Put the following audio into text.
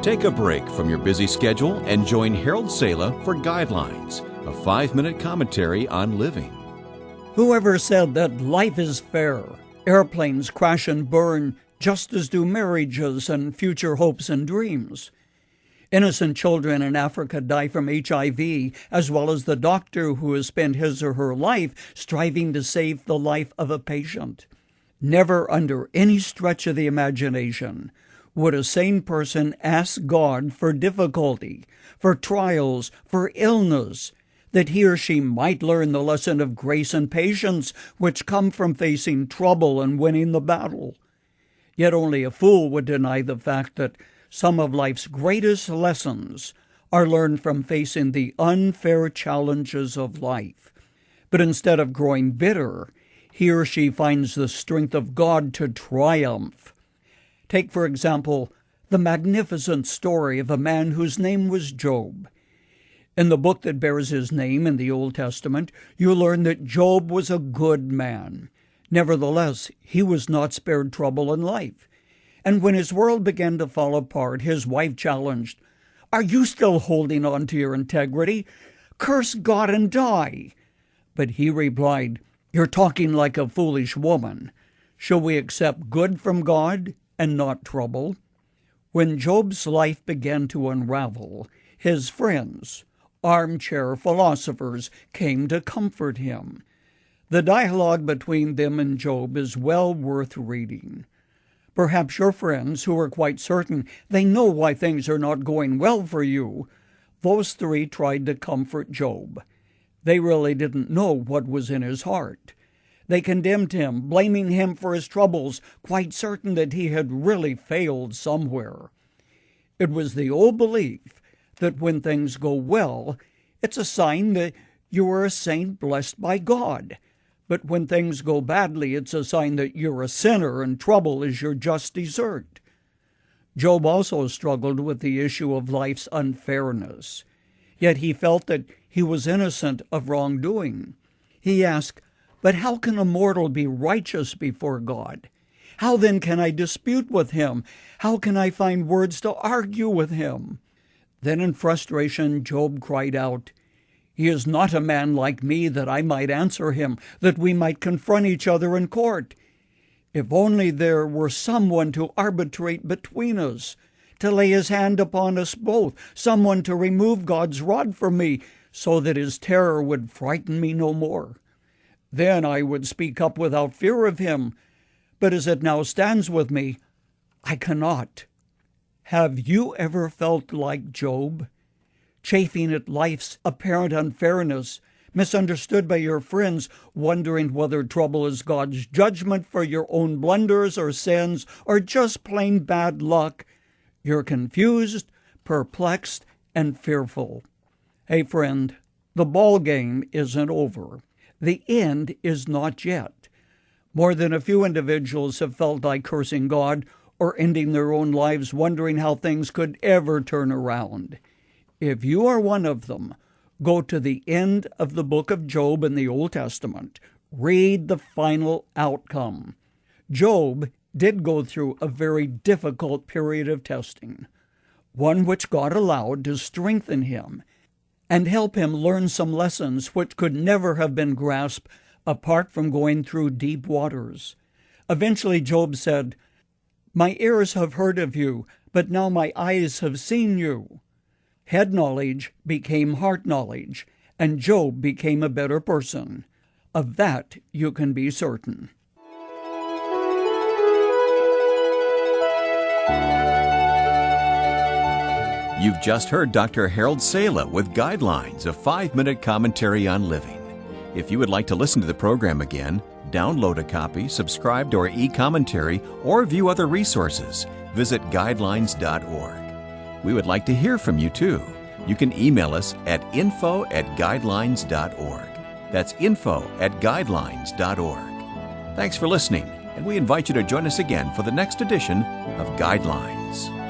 Take a break from your busy schedule and join Harold Sala for Guidelines, a 5-minute commentary on living. Whoever said that life is fair? Airplanes crash and burn, just as do marriages and future hopes and dreams. Innocent children in Africa die from HIV, as well as the doctor who has spent his or her life striving to save the life of a patient. Never under any stretch of the imagination would a sane person ask God for difficulty, for trials, for illness, that he or she might learn the lesson of grace and patience which come from facing trouble and winning the battle. Yet only a fool would deny the fact that some of life's greatest lessons are learned from facing the unfair challenges of life. But instead of growing bitter, he or she finds the strength of God to triumph. Take, for example, the magnificent story of a man whose name was Job. In the book that bears his name in the Old Testament, you learn that Job was a good man. Nevertheless, he was not spared trouble in life. And when his world began to fall apart, his wife challenged, "Are you still holding on to your integrity? Curse God and die." But he replied, "You're talking like a foolish woman. Shall we accept good from God and not trouble?" When Job's life began to unravel, his friends, armchair philosophers, came to comfort him. The dialogue between them and Job is well worth reading. Perhaps your friends, who are quite certain they know why things are not going well for you, those three tried to comfort Job. They really didn't know what was in his heart. They condemned him, blaming him for his troubles, quite certain that he had really failed somewhere. It was the old belief that when things go well, it's a sign that you are a saint blessed by God. But when things go badly, it's a sign that you're a sinner and trouble is your just desert. Job also struggled with the issue of life's unfairness. Yet he felt that he was innocent of wrongdoing. He asked, "But how can a mortal be righteous before God? How then can I dispute with him? How can I find words to argue with him?" Then in frustration, Job cried out, "He is not a man like me that I might answer him, that we might confront each other in court. If only there were someone to arbitrate between us, to lay his hand upon us both, someone to remove God's rod from me, so that his terror would frighten me no more. Then I would speak up without fear of him. But as it now stands with me, I cannot." Have you ever felt like Job, chafing at life's apparent unfairness, misunderstood by your friends, wondering whether trouble is God's judgment for your own blunders or sins, or just plain bad luck? You're confused, perplexed, and fearful. Hey, friend, the ball game isn't over. The end is not yet. More than a few individuals have felt like cursing God or ending their own lives, wondering how things could ever turn around. If you are one of them, go to the end of the book of Job in the Old Testament. Read the final outcome. Job did go through a very difficult period of testing, one which God allowed to strengthen him and help him learn some lessons which could never have been grasped apart from going through deep waters. Eventually Job said, "My ears have heard of you, but now my eyes have seen you." Head knowledge became heart knowledge, and Job became a better person. Of that you can be certain. You've just heard Dr. Harold Sala with Guidelines, a 5-minute commentary on living. If you would like to listen to the program again, download a copy, subscribe to our e-commentary, or view other resources, visit guidelines.org. We would like to hear from you too. You can email us at info@guidelines.org. That's info@guidelines.org. Thanks for listening, and we invite you to join us again for the next edition of Guidelines.